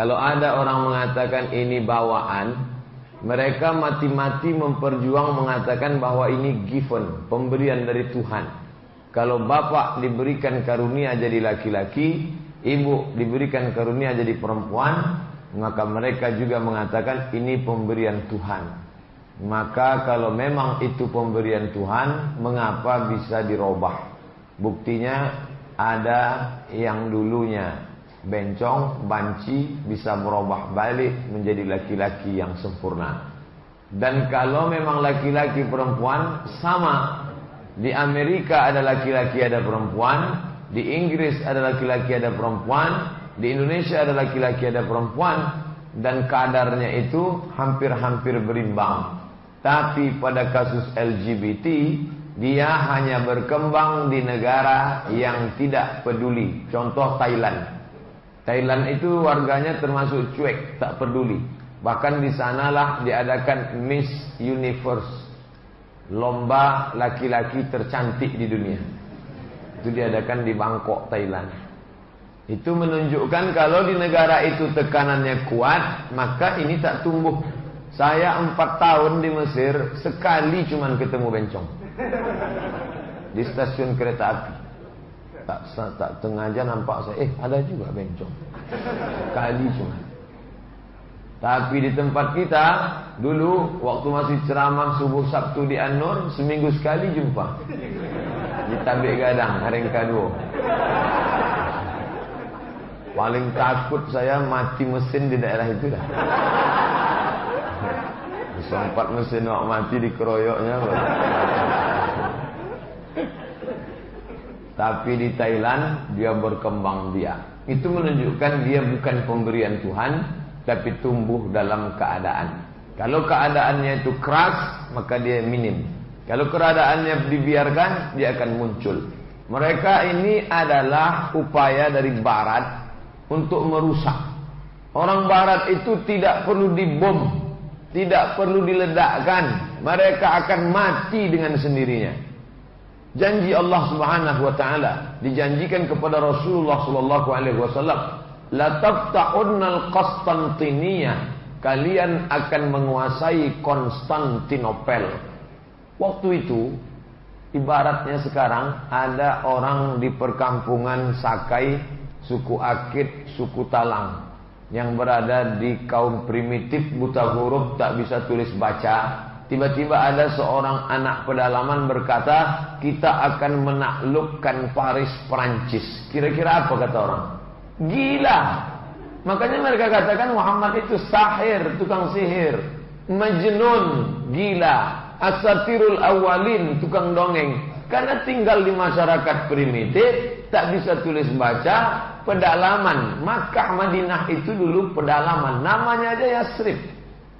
Kalau ada orang mengatakan ini bawaan, mereka mati-mati memperjuang mengatakan bahwa ini given, pemberian dari Tuhan. Kalau bapak diberikan karunia jadi laki-laki, ibu diberikan karunia jadi perempuan, maka mereka juga mengatakan ini pemberian Tuhan. Maka kalau memang itu pemberian Tuhan, mengapa bisa dirubah? Buktinya ada yang dulunya bencong, banci, bisa merubah balik menjadi laki-laki yang sempurna. Dan kalau memang laki-laki perempuan sama, di Amerika ada laki-laki ada perempuan, di Inggris ada laki-laki ada perempuan, di Indonesia ada laki-laki ada perempuan, dan kadarnya itu hampir-hampir berimbang. Tapi pada kasus LGBT, dia hanya berkembang di negara yang tidak peduli. Contoh Thailand. Thailand itu warganya termasuk cuek, tak peduli. Bahkan di sanalah diadakan Miss Universe, lomba laki-laki tercantik di dunia. Itu diadakan di Bangkok, Thailand. Itu menunjukkan kalau di negara itu tekanannya kuat, maka ini tak tumbuh. Saya 4 tahun di Mesir, sekali cuman ketemu bencong di stasiun kereta api. Tak sengaja nampak saya, ada juga bencong. Sekali cuma. Tapi di tempat kita dulu waktu masih ceramah subuh Sabtu di An-Nur, seminggu sekali jumpa. Di Tabik Gadang, Haringkado. Paling takut saya mati mesin di daerah itu dah. Sempat mesin wak mati dikeroyoknya. Tapi di Thailand dia berkembang biak. Itu menunjukkan dia bukan pemberian Tuhan, tapi tumbuh dalam keadaan. Kalau keadaannya itu keras, maka dia minim. Kalau keadaannya dibiarkan, dia akan muncul. Mereka ini adalah upaya dari Barat untuk merusak. Orang Barat itu tidak perlu dibom, tidak perlu diledakkan. Mereka akan mati dengan sendirinya. Janji Allah Subhanahu wa taala dijanjikan kepada Rasulullah sallallahu alaihi wasallam, la taqta'unnal Konstantiniyah, kalian akan menguasai Konstantinopel. Waktu itu ibaratnya sekarang ada orang di perkampungan Sakai, suku Akit, suku Talang yang berada di kaum primitif, buta huruf, tak bisa tulis baca. Tiba-tiba ada seorang anak pedalaman berkata, kita akan menaklukkan Paris, Perancis. Kira-kira apa kata orang? Gila. Makanya mereka katakan Muhammad itu sahir, tukang sihir. Majnun, gila. Asatirul awalin, tukang dongeng. Karena tinggal di masyarakat primitif, tak bisa tulis baca, pedalaman. Makkah, Madinah itu dulu pedalaman. Namanya aja Yasrib.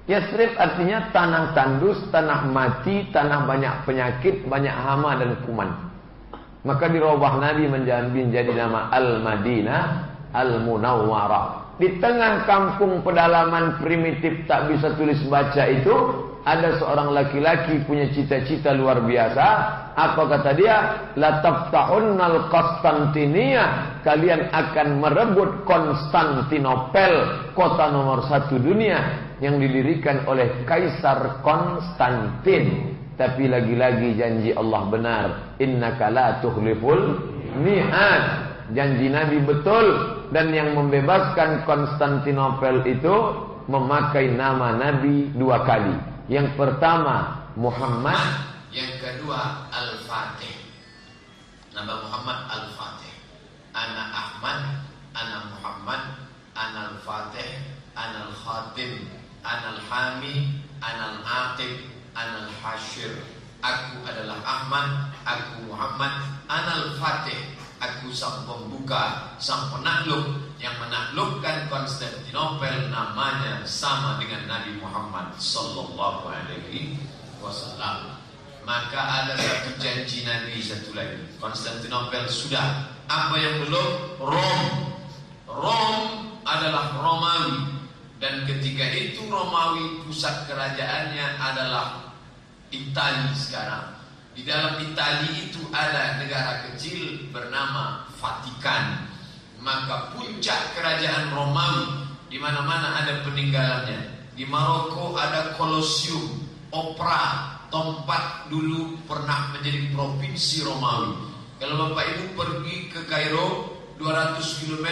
Yasrib artinya tanah tandus, tanah mati, tanah banyak penyakit, banyak hama dan kuman. Maka dirubah Nabi menjadi nama Al-Madinah Al-Munawwarah. Di tengah kampung pedalaman primitif tak bisa tulis baca itu, ada seorang laki-laki punya cita-cita luar biasa. Apa kata dia? La taftahunnal Konstantiniyah, kalian akan merebut Konstantinopel, kota nomor 1 dunia yang didirikan oleh Kaisar Konstantin. Tapi lagi-lagi janji Allah benar, innaka la tukhliful mi'ad. Janji Nabi betul, dan yang membebaskan Konstantinopel itu memakai nama Nabi 2 kali. Yang pertama Muhammad, yang kedua Al-Fatih. Nama Muhammad Al-Fatih. Ana Ahmad, ana Muhammad, ana Al-Fatih, ana Al-Khatim, ana Al-Hami, ana Al-Aqib, ana Al-Hashir. Aku adalah Ahmad, aku Muhammad, ana Al-Fatih. Aku sang pembuka, sang penakluk yang menaklukkan Konstantinopel, namanya sama dengan Nabi Muhammad sallallahu alaihi wasallam. Maka ada satu janji Nabi satu lagi. Konstantinopel sudah. Apa yang belum? Rom. Rom adalah Romawi. Dan ketika itu Romawi pusat kerajaannya adalah Italia sekarang. Di dalam Italia itu ada negara kecil bernama Vatikan. Maka puncak kerajaan Romawi di mana-mana ada peninggalannya. Di Maroko ada Kolosium, opera, tempat dulu pernah menjadi provinsi Romawi. Kalau Bapak Ibu pergi ke Kairo 200 km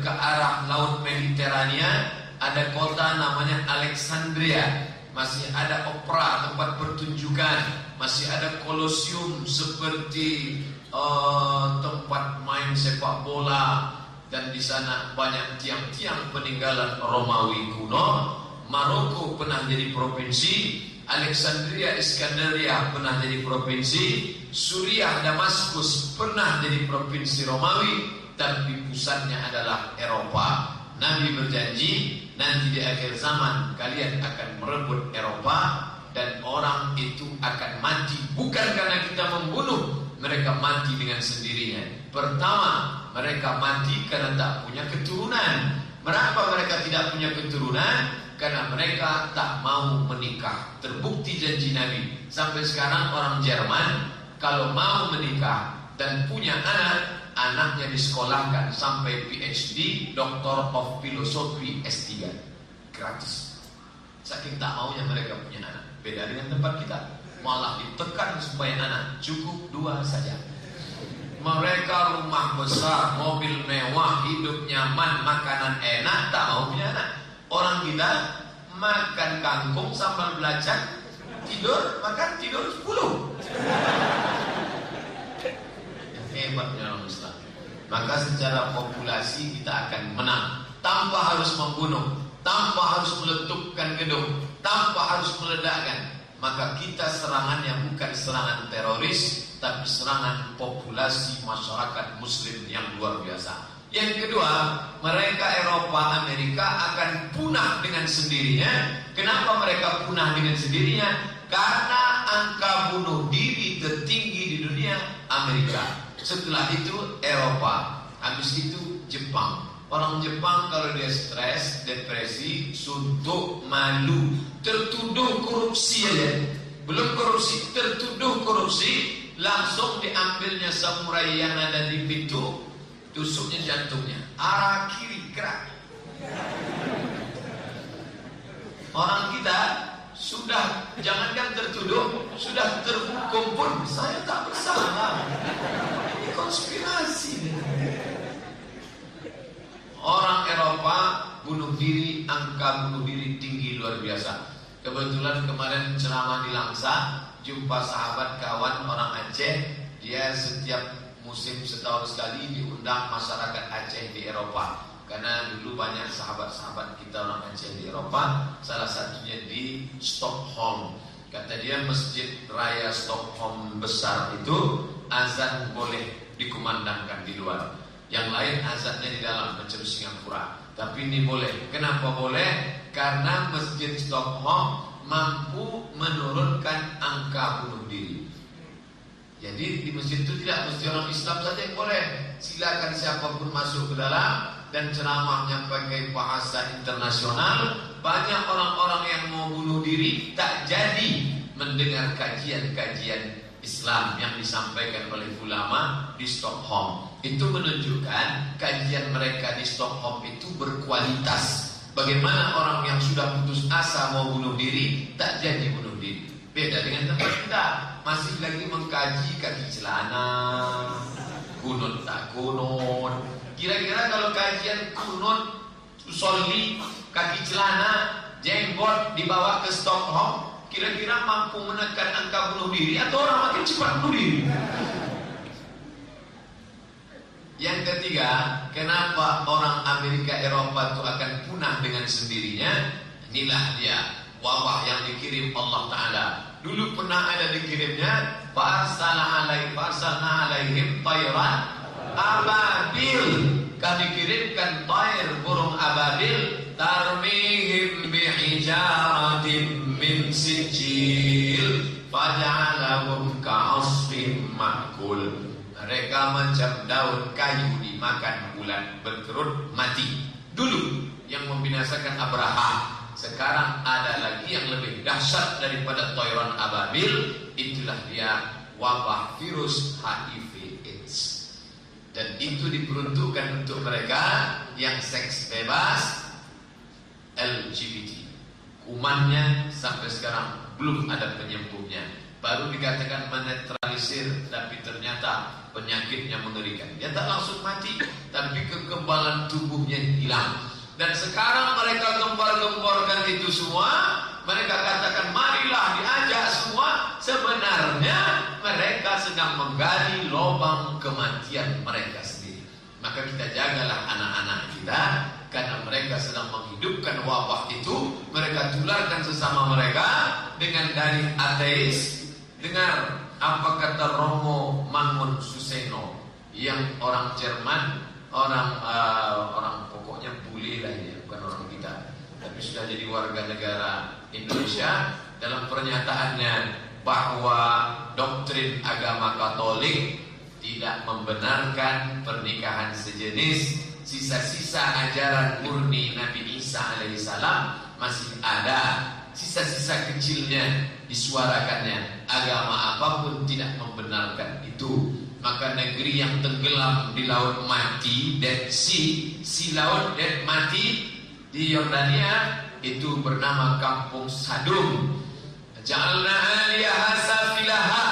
ke arah Laut Mediterania, ada kota namanya Alexandria. Masih ada opera, tempat pertunjukan. Masih ada Kolosium seperti tempat main sepak bola. Dan di sana banyak tiang-tiang peninggalan Romawi kuno. Maroko pernah jadi provinsi, Alexandria Iskandaria pernah jadi provinsi, Suriah Damaskus pernah jadi provinsi Romawi, tapi pusatnya adalah Eropa. Nabi berjanji nanti di akhir zaman kalian akan merebut Eropa dan orang itu akan mati bukan karena kita membunuh, mereka mati dengan sendirinya. Pertama, mereka mati karena tak punya keturunan. Mengapa mereka tidak punya keturunan? Karena mereka tak mau menikah. Terbukti janji Nabi. Sampai sekarang orang Jerman kalau mau menikah dan punya anak, anaknya disekolahkan sampai PhD, Doctor of Philosophy S3, gratis. Saking tak maunya mereka punya anak. Beda dengan tempat kita, malah ditekan supaya anak cukup 2 saja. Mereka rumah besar, mobil mewah, hidup nyaman, makanan enak, tak mau punya anak. Orang kita makan kangkung sambal belacan, tidur, makan tidur 10. Hebatnya orang Islam. Maka secara populasi kita akan menang tanpa harus membunuh, tanpa harus meletupkan gedung, tanpa harus meledakkan. Maka kita serangannya bukan serangan teroris, tapi serangan populasi masyarakat muslim yang luar biasa. Yang kedua, mereka Eropa, Amerika akan punah dengan sendirinya. Kenapa mereka punah dengan sendirinya? Karena angka bunuh diri tertinggi di dunia Amerika. Setelah itu Eropa, habis itu Jepang. Orang Jepang kalau dia stres, depresi, suntuk, malu, tertuduh korupsi aja. Belum korupsi, tertuduh korupsi, langsung diambilnya samurai yang ada di pintu, tusuknya jantungnya, arah kiri gerak. Orang kita sudah, jangankan tertuduh, sudah terhukum pun saya tak bersalah. Ini konspirasi. Orang Eropa bunuh diri, angka bunuh diri tinggi luar biasa. Kebetulan kemarin ceramah di Langsa, jumpa sahabat kawan orang Aceh. Dia setiap musim setahun sekali diundang masyarakat Aceh di Eropa. Karena dulu banyak sahabat-sahabat kita orang Aceh di Eropa. Salah satunya di Stockholm. Kata dia masjid raya Stockholm besar itu azan boleh dikumandangkan di luar. Yang lain azannya di dalam macam Singapura. Tapi ini boleh. Kenapa boleh? Karena masjid Stockholm mampu menurunkan angka bunuh diri. Jadi di masjid itu tidak mesti orang Islam saja yang boleh. Silakan siapapun masuk ke dalam dan ceramahnya pakai bahasa internasional. Banyak orang-orang yang mau bunuh diri tak jadi mendengar kajian-kajian Islam yang disampaikan oleh ulama di Stockholm. Itu menunjukkan kajian mereka di Stockholm itu berkualitas. Bagaimana orang yang sudah putus asa mau bunuh diri tak jadi bunuh diri. Beda dengan tempat kita, masih lagi mengkaji kaki celana, kunut tak kunut. Kira-kira kalau kajian kunut, usolli, kaki celana, jenggot dibawa ke Stockholm, kira-kira mampu menekan angka bunuh diri atau orang makin cepat bunuh diri? Yang ketiga, kenapa orang Amerika Eropa itu akan punah dengan sendirinya? Inilah dia wabah yang dikirim Allah Ta'ala. Dulu pernah ada dikirimnya Farsalna alaihim tayran ababil. Kami kirimkan tair burung ababil tarmihim bihijaratin min sijil faja'alahum ka'asfim ma'kul. Mereka macam daun kayu dimakan ulat, berkerut mati. Dulu yang membinasakan Abraha. Sekarang ada lagi yang lebih dahsyat daripada Toiron Ababil. Itulah dia wabah virus HIV/AIDS. Dan itu diperuntukkan untuk mereka yang seks bebas, LGBT. Kumannya sampai sekarang belum ada penyembuhnya. Baru dikatakan menetralisir, tapi ternyata penyakitnya mengerikan. Dia tak langsung mati, tapi kekebalan tubuhnya hilang. Dan sekarang mereka gempar-gemborkan itu semua. Mereka katakan marilah diajak semua. Sebenarnya mereka sedang menggali lubang kematian mereka sendiri. Maka kita jagalah anak-anak kita, karena mereka sedang menghidupkan wabah itu. Mereka tularkan sesama mereka dengan dari ateis. Dengar apa kata Romo Mangun Suseno, yang orang Jerman, orang pokoknya bule lah ya, bukan orang kita, tapi sudah jadi warga negara Indonesia. Dalam pernyataannya bahwa doktrin agama Katolik tidak membenarkan pernikahan sejenis, sisa-sisa ajaran murni Nabi Isa alaihissalam masih ada, sisa-sisa kecilnya disuarakannya. Agama apapun tidak membenarkan itu. Maka negeri yang tenggelam di laut mati, Dead Sea, si laut dead mati di Yordania, itu bernama Kampung Sadum. Ja'alna 'aliyaha safilaha,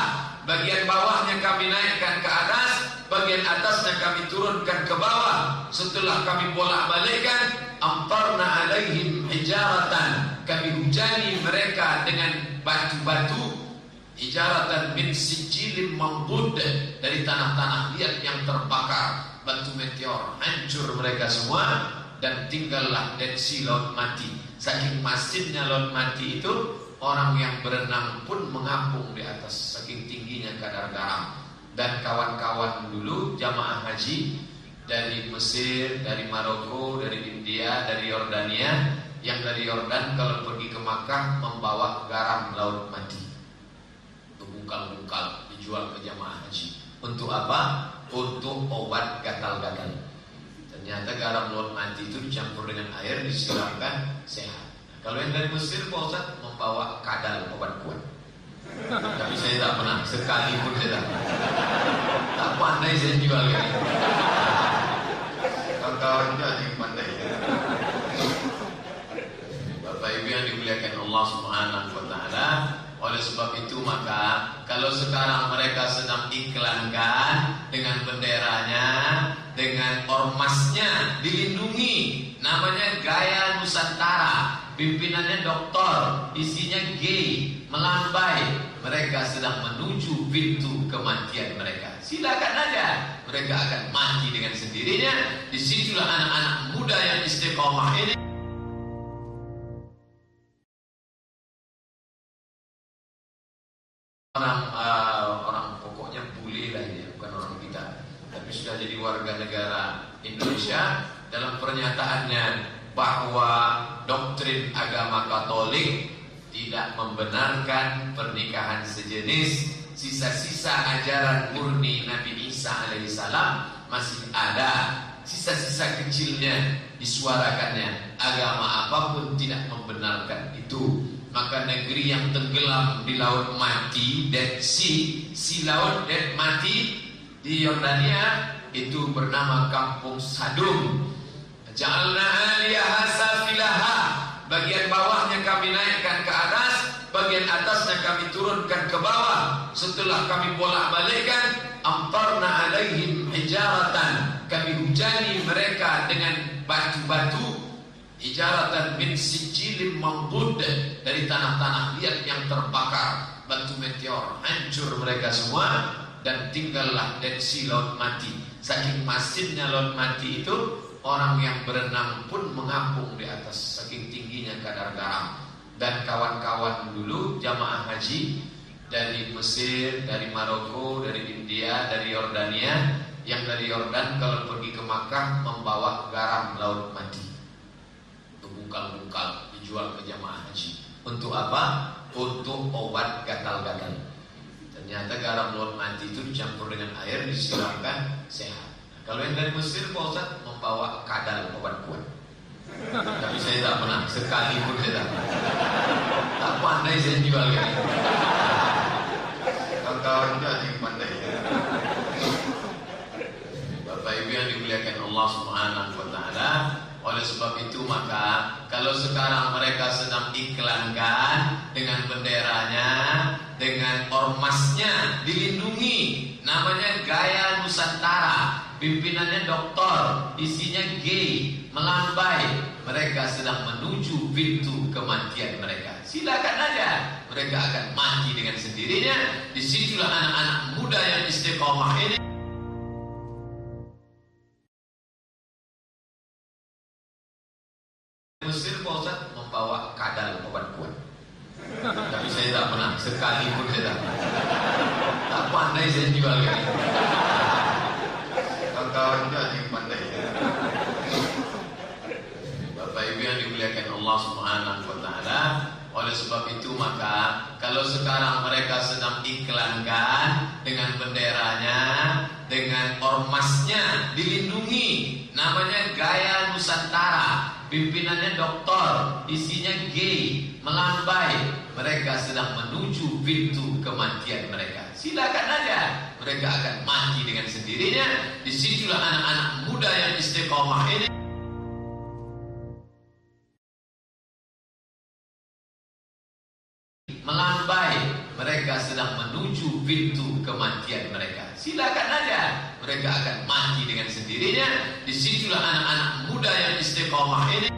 bagian bawahnya kami naikkan ke atas, bagian atasnya kami turunkan ke bawah. Setelah kami bolak-balikkan, amtarna 'alaihim hijaratan, kami hujani mereka dengan batu-batu, hijaratan min sijilin mambud, dari tanah-tanah liat yang terbakar, batu meteor, hancur mereka semua. Dan tinggallah Dead Sea, laut mati. Saking masifnya laut mati itu, orang yang berenang pun mengapung di atas, saking tingginya kadar garam. Dan kawan-kawan dulu jamaah haji dari Mesir, dari Maroko, dari India, dari Yordania, yang dari Yordan kalau pergi ke Makkah membawa garam laut mati, bungkal-bungkal, dijual ke jamaah haji. Untuk apa? Untuk obat gatal-gatal. Ternyata garam laut mati itu dicampur dengan air, disiramkan, sehat. Nah, kalau yang dari Mesir, Pak Ustaz membawa kadal, obat kuat. Tapi saya tak pernah, sekali pun saya tak pernah. Tak pandai saya jual ini. Kawan-kawan juga ada yang pandai. Bapak Ibu yang dimuliakan Allah Subhanahu wa Ta'ala, oleh sebab itu maka kalau sekarang mereka sedang iklankan dengan benderanya, dengan ormasnya dilindungi, namanya Gaya Nusantara, pimpinannya doktor, isinya gay, melambai, mereka sedang menuju pintu kematian mereka. Silakan aja, mereka akan mati dengan sendirinya. Disitulah anak-anak muda yang istiqomah ini. Orang pokoknya bule lah ya, bukan orang kita, tapi sudah jadi warga negara Indonesia. Dalam pernyataannya bahwa doktrin agama Katolik tidak membenarkan pernikahan sejenis, sisa-sisa ajaran murni Nabi Isa alaihissalam masih ada, sisa-sisa kecilnya disuarakannya. Agama apapun tidak membenarkan itu. Maka negeri yang tenggelam di laut mati, Dead Sea, si laut dead mati di Yordania, itu bernama Kampung Sadum. Ja'alna 'aliyaha safilaha, bagian bawahnya kami naikkan ke atas, bagian atasnya kami turunkan ke bawah. Setelah kami bolak-balikkan, amtarna 'alaihim hijaratan, kami hujani mereka dengan batu-batu, hijaratan min sijilin mambud, dari tanah-tanah liat yang terbakar, batu meteor, hancur mereka semua. Dan tinggallah Dead Sea, laut mati. Saking masifnya laut mati itu, orang yang berenang pun mengapung di atas, saking tingginya kadar garam. Dan kawan-kawan dulu jamaah haji dari Mesir, dari Maroko, dari India, dari Yordania, yang dari Yordan kalau pergi ke Makkah membawa garam laut mati, bungkal-bungkal, dijual ke jamaah haji. Untuk apa? Untuk obat gatal-gatal. Ternyata garam laut mati itu dicampur dengan air, disiramkan, sehat. Nah, kalau yang dari Mesir, Pak Ustaz membawa kadal, obat kuat. Tapi saya tak pernah, sekali pun saya tak pernah. Tak pandai saya jual ini. Kawan-kawan juga ada yang pandai. Bapak Ibu yang dimuliakan Allah Subhanahu wa Ta'ala, oleh sebab itu maka kalau Kalau sekarang mereka sedang iklankan dengan benderanya, dengan ormasnya dilindungi, namanya Gaya Nusantara, pimpinannya doktor, isinya gay, melambai. Mereka sedang menuju pintu kematian mereka. Silakan aja, mereka akan mati dengan sendirinya. Disitulah anak-anak muda yang istiqomah ini. Mesir Pak Ustaz membawa kadal obat kuat. Tapi saya tak pernah, sekalipun saya tak pernah. Tak pandai saya jual kan. Kawan-kawan juga yang pandai. Bapak Ibu yang dimuliakan Allah Subhanahu wa taala, oleh sebab itu maka kalau sekarang mereka sedang iklankan dengan benderanya, dengan ormasnya dilindungi, namanya Gaya Nusantara, pimpinannya doktor, isinya gay, melambai. Mereka sedang menuju pintu kematian mereka. Silakan aja, mereka akan mati dengan sendirinya. Disitulah anak-anak muda yang istiqomah ini melambai. Mereka sedang menuju pintu kematian mereka. Silakan aja, mereka akan mati dengan sendirinya. Disitulah anak-anak muda yang istiqomah ini